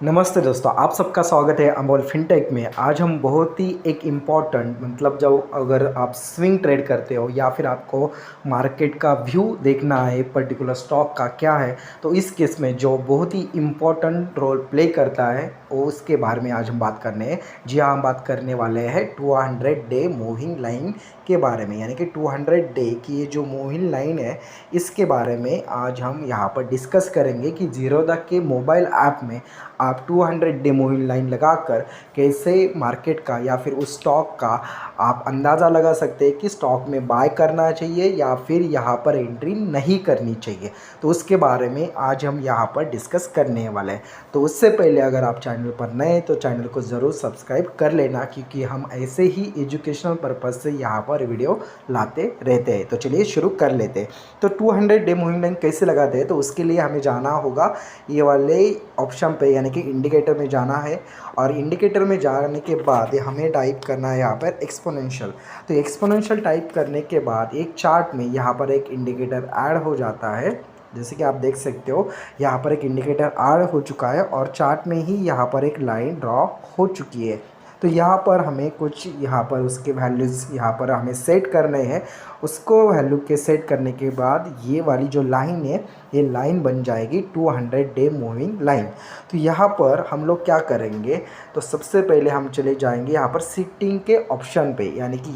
नमस्ते दोस्तों, आप सबका स्वागत है अमोल फिनटेक में। आज हम बहुत ही एक इम्पॉर्टेंट मतलब जब अगर आप स्विंग ट्रेड करते हो या फिर आपको मार्केट का व्यू देखना है पर्टिकुलर स्टॉक का क्या है, तो इस केस में जो बहुत ही इम्पॉर्टेंट रोल प्ले करता है वो उसके बारे में आज हम बात करने हैं। जी हाँ, हम बात करने वाले हैं 200 डे मूविंग लाइन के बारे में, यानी कि 200 डे की ये जो मूविंग लाइन है इसके बारे में आज हम यहाँ पर डिस्कस करेंगे कि जीरोधा के मोबाइल ऐप में आप 200 डे मूविंग लाइन लगाकर कैसे मार्केट का या फिर उस स्टॉक का आप अंदाज़ा लगा सकते हैं कि स्टॉक में बाय करना चाहिए या फिर यहाँ पर एंट्री नहीं करनी चाहिए। तो उसके बारे में आज हम यहाँ पर डिस्कस करने वाले हैं। तो उससे पहले अगर आप चैनल पर नए हैं तो चैनल को ज़रूर सब्सक्राइब कर लेना, क्योंकि हम ऐसे ही एजुकेशनल पर्पज़ से यहाँ पर वीडियो लाते रहते हैं। तो चलिए शुरू कर लेते हैं। तो 200 डे मूविंग लाइन कैसे लगाते हैं, तो उसके लिए हमें जाना होगा ये वाले ऑप्शन पे, यानी कि इंडिकेटर में जाना है। और इंडिकेटर में जाने के बाद हमें टाइप करना है यहाँ पर एक्सपोनेंशियल। तो एक्सपोनेंशियल टाइप करने के बाद एक चार्ट में यहाँ पर एक इंडिकेटर ऐड हो जाता है। जैसे कि आप देख सकते हो यहाँ पर एक इंडिकेटर ऐड हो चुका है और चार्ट में ही यहाँ पर एक लाइन ड्रॉ हो चुकी है। तो यहाँ पर हमें कुछ यहाँ पर उसके वैल्यूज़ यहाँ पर हमें सेट करने हैं। उसको वैल्यू के सेट करने के बाद ये वाली जो लाइन है ये लाइन बन जाएगी 200 डे मूविंग लाइन। तो यहाँ पर हम लोग क्या करेंगे, तो सबसे पहले हम चले जाएंगे यहाँ पर सीटिंग के ऑप्शन पे, यानी कि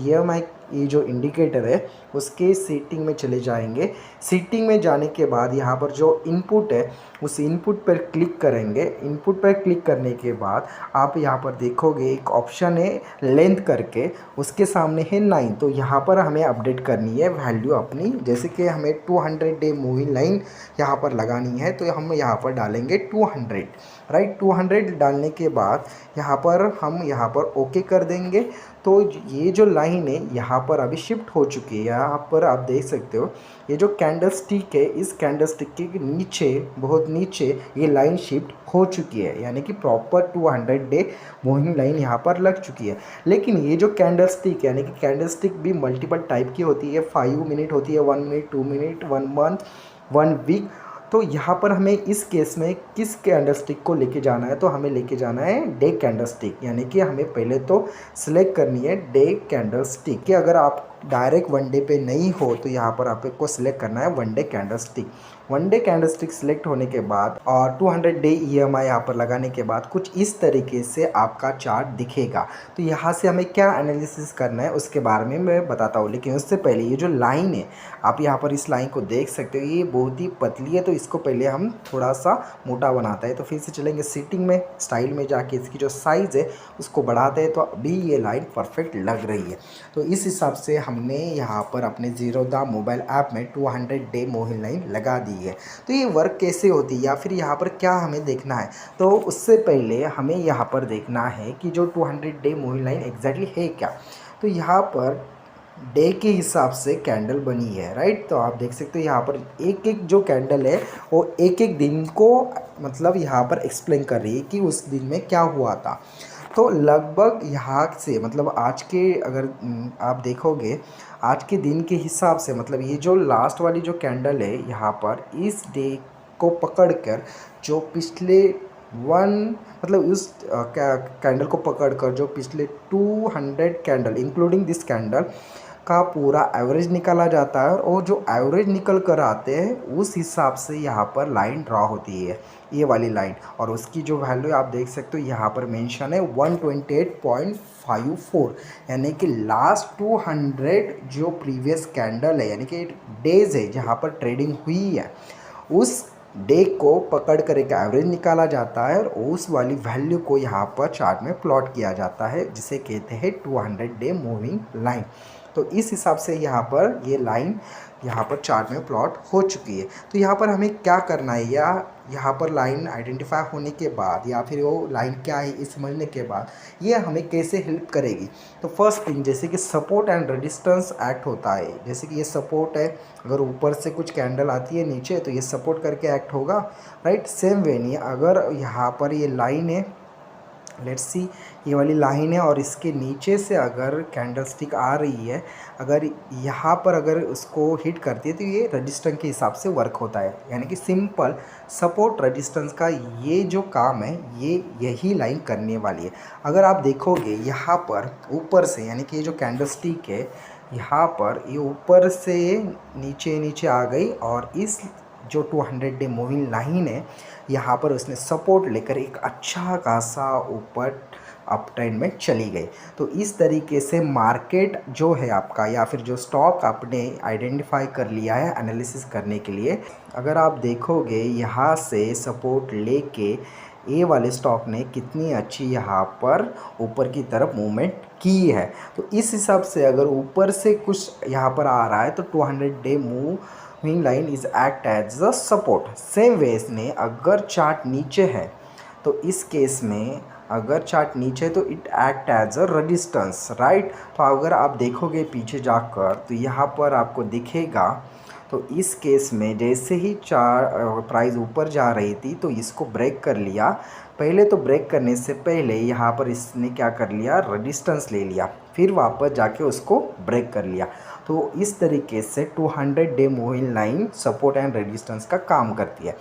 ये जो इंडिकेटर है उसके सीटिंग में चले जाएंगे। सीटिंग में जाने के बाद यहाँ पर जो इनपुट है उस इनपुट पर क्लिक करेंगे। इनपुट पर क्लिक करने के बाद आप यहाँ पर देखोगे एक ऑप्शन है लेंथ करके, उसके सामने है 9। तो यहाँ पर हमें अपडेट करनी है वैल्यू अपनी, जैसे कि हमें 200 डे मूविंग लाइन यहाँ पर लगानी है तो हम यहाँ पर डालेंगे 200, राइट। 200 डालने के बाद यहाँ पर हम यहाँ पर ओके कर देंगे। तो ये जो लाइन है यहाँ पर अभी शिफ्ट हो चुकी है। यहाँ पर आप देख सकते हो ये जो कैंडल स्टिक है इस कैंडल स्टिक के नीचे, बहुत नीचे ये लाइन शिफ्ट हो चुकी है, यानी कि प्रॉपर 200 डे मूविंग लाइन यहाँ पर लग चुकी है। लेकिन ये जो कैंडल स्टिक यानी कि कैंडल स्टिक भी मल्टीपल टाइप की होती है। 5 मिनट होती है, 1 मिनट, 2 मिनट, 1 मंथ, 1 वीक। तो यहाँ पर हमें इस केस में किस कैंडल स्टिक को लेके जाना है, तो हमें लेके जाना है डे कैंडल स्टिक, यानी कि हमें पहले तो सिलेक्ट करनी है डे कैंडल स्टिक। कि अगर आप डायरेक्ट वन डे पे नहीं हो तो यहाँ पर आपको सिलेक्ट करना है one day candle stick. One day candle stick select होने के बाद और 200 डे EMI यहाँ पर लगाने के बाद कुछ इस तरीके से आपका चार्ट दिखेगा। तो यहाँ से हमें क्या एनालिसिस करना है उसके बारे में मैं बताता हूँ। लेकिन उससे पहले ये जो लाइन है आप यहाँ पर इस लाइन को देख सकते हो, ये बहुत ही पतली है, तो इसको पहले हम थोड़ा सा मोटा बनाता है। तो फिर से चलेंगे सीटिंग में, स्टाइल में जाके इसकी जो साइज़ है उसको बढ़ाते हैं। तो अभी ये लाइन परफेक्ट लग रही है। तो इस हिसाब से हमने यहाँ पर अपने जीरोधा मोबाइल ऐप में 200 डे मूविंग लाइन लगा दी है। तो ये वर्क कैसे होती है या फिर यहाँ पर क्या हमें देखना है, तो उससे पहले हमें यहाँ पर देखना है कि जो 200 डे मूविंग लाइन एग्जैक्टली है क्या। तो यहाँ पर डे के हिसाब से कैंडल बनी है, राइट। तो आप देख सकते हो यहाँ पर एक एक जो कैंडल है वो एक एक दिन को मतलब यहाँ पर एक्सप्लेन कर रही है कि उस दिन में क्या हुआ था। तो लगभग यहाँ से मतलब आज के अगर आप देखोगे आज के दिन के हिसाब से, मतलब ये जो लास्ट वाली जो कैंडल है यहाँ पर इस डे को पकड़कर जो पिछले मतलब उस कैंडल को पकड़कर जो पिछले 200 कैंडल इंक्लूडिंग दिस कैंडल का पूरा एवरेज निकाला जाता है। और जो एवरेज निकल कर आते हैं उस हिसाब से यहाँ पर लाइन ड्रॉ होती है, ये वाली लाइन। और उसकी जो वैल्यू आप देख सकते हो यहाँ पर मेंशन है 128.54, यानी कि लास्ट 200 जो प्रीवियस कैंडल है यानी कि डेज है जहाँ पर ट्रेडिंग हुई है उस डे को पकड़ कर एक एवरेज निकाला जाता है और उस वाली वैल्यू को यहाँ पर चार्ट में प्लॉट किया जाता है, जिसे कहते हैं 200 डे मूविंग लाइन। तो इस हिसाब से यहाँ पर ये लाइन यहाँ पर चार्ट में प्लॉट हो चुकी है। तो यहाँ पर हमें क्या करना है, या यहाँ पर लाइन आइडेंटिफाई होने के बाद या फिर वो लाइन क्या है ये समझने के बाद ये हमें कैसे हेल्प करेगी। तो फर्स्ट थिंग, जैसे कि सपोर्ट एंड रेजिस्टेंस एक्ट होता है। जैसे कि ये सपोर्ट है, अगर ऊपर से कुछ कैंडल आती है नीचे तो ये सपोर्ट करके एक्ट होगा, राइट। सेम वे नहीं, अगर यहाँ पर ये लाइन है लेट्स सी, ये वाली लाइन है और इसके नीचे से अगर कैंडलस्टिक आ रही है, अगर यहाँ पर अगर उसको हिट करती है तो ये रजिस्टेंस के हिसाब से वर्क होता है। यानी कि सिंपल सपोर्ट रजिस्टेंस का ये जो काम है ये यही लाइन करने वाली है। अगर आप देखोगे यहाँ पर ऊपर से, यानी कि ये जो कैंडलस्टिक है यहाँ पर ये ऊपर से नीचे नीचे आ गई और इस जो 200 डे मूविंग लाइन है यहाँ पर उसने सपोर्ट लेकर एक अच्छा खासा ऊपर अप ट्रेंड में चली गई। तो इस तरीके से मार्केट जो है आपका, या फिर जो स्टॉक आपने आइडेंटिफाई कर लिया है एनालिसिस करने के लिए, अगर आप देखोगे यहाँ से सपोर्ट लेके ए वाले स्टॉक ने कितनी अच्छी यहाँ पर ऊपर की तरफ मूवमेंट की है। तो इस हिसाब से अगर ऊपर से कुछ यहाँ पर आ रहा है तो 200 day moving line is act as a support. Same वेज ने अगर चार्ट नीचे है तो इस केस में अगर चार्ट नीचे है तो it act as a resistance, right. तो अगर आप देखोगे पीछे जाकर तो यहाँ पर आपको दिखेगा, तो इस केस में जैसे ही प्राइस ऊपर जा रही थी तो इसको ब्रेक कर लिया। पहले तो ब्रेक करने से पहले यहाँ पर इसने क्या कर लिया, रेजिस्टेंस ले लिया, फिर वापस जाके उसको ब्रेक कर लिया। तो इस तरीके से 200 day moving line support and resistance का काम करती है।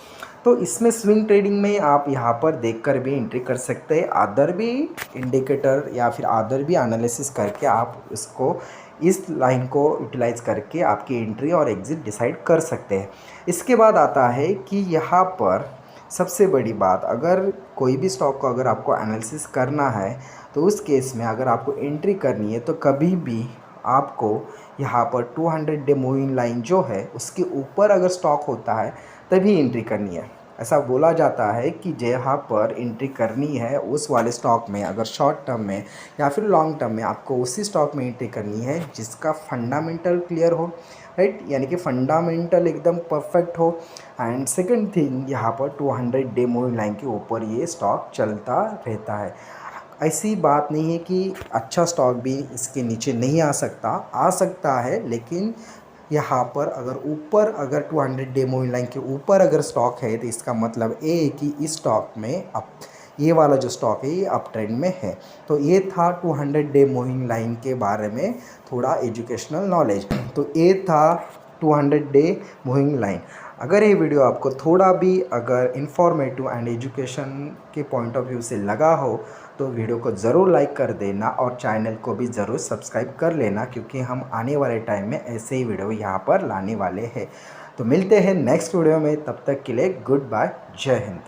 तो इसमें स्विंग ट्रेडिंग में आप यहाँ पर देखकर भी एंट्री कर सकते हैं, अदर भी इंडिकेटर या फिर अदर भी एनालिसिस करके आप इसको इस लाइन को यूटिलाइज करके आपकी एंट्री और एग्ज़िट डिसाइड कर सकते हैं। इसके बाद आता है कि यहाँ पर सबसे बड़ी बात, अगर कोई भी स्टॉक को अगर आपको एनालिसिस करना है तो उस केस में अगर आपको एंट्री करनी है तो कभी भी आपको यहाँ पर 200 डे मूविंग लाइन जो है उसके ऊपर अगर स्टॉक होता है तभी एंट्री करनी है। ऐसा बोला जाता है कि जहाँ पर एंट्री करनी है उस वाले स्टॉक में, अगर शॉर्ट टर्म में या फिर लॉन्ग टर्म में, आपको उसी स्टॉक में एंट्री करनी है जिसका फंडामेंटल क्लियर हो, राइट, यानी कि फंडामेंटल एकदम परफेक्ट हो। एंड सेकंड थिंग, यहाँ पर 200 डे मूविंग लाइन के ऊपर ये स्टॉक चलता रहता है। ऐसी बात नहीं है कि अच्छा स्टॉक भी इसके नीचे नहीं आ सकता है, लेकिन यहाँ पर अगर ऊपर अगर 200 डे मूविंग लाइन के ऊपर अगर स्टॉक है तो इसका मतलब ये है कि इस स्टॉक में अब ये वाला जो स्टॉक है ये अप ट्रेंड में है। तो ये था 200 डे मूविंग लाइन के बारे में थोड़ा एजुकेशनल नॉलेज। तो ये था 200 डे मूविंग लाइन। अगर ये वीडियो आपको थोड़ा भी अगर इन्फॉर्मेटिव एंड एजुकेशन के पॉइंट ऑफ व्यू से लगा हो तो वीडियो को ज़रूर लाइक कर देना और चैनल को भी ज़रूर सब्सक्राइब कर लेना, क्योंकि हम आने वाले टाइम में ऐसे ही वीडियो यहाँ पर लाने वाले हैं। तो मिलते हैं नेक्स्ट वीडियो में, तब तक के लिए गुड बाय, जय हिंद।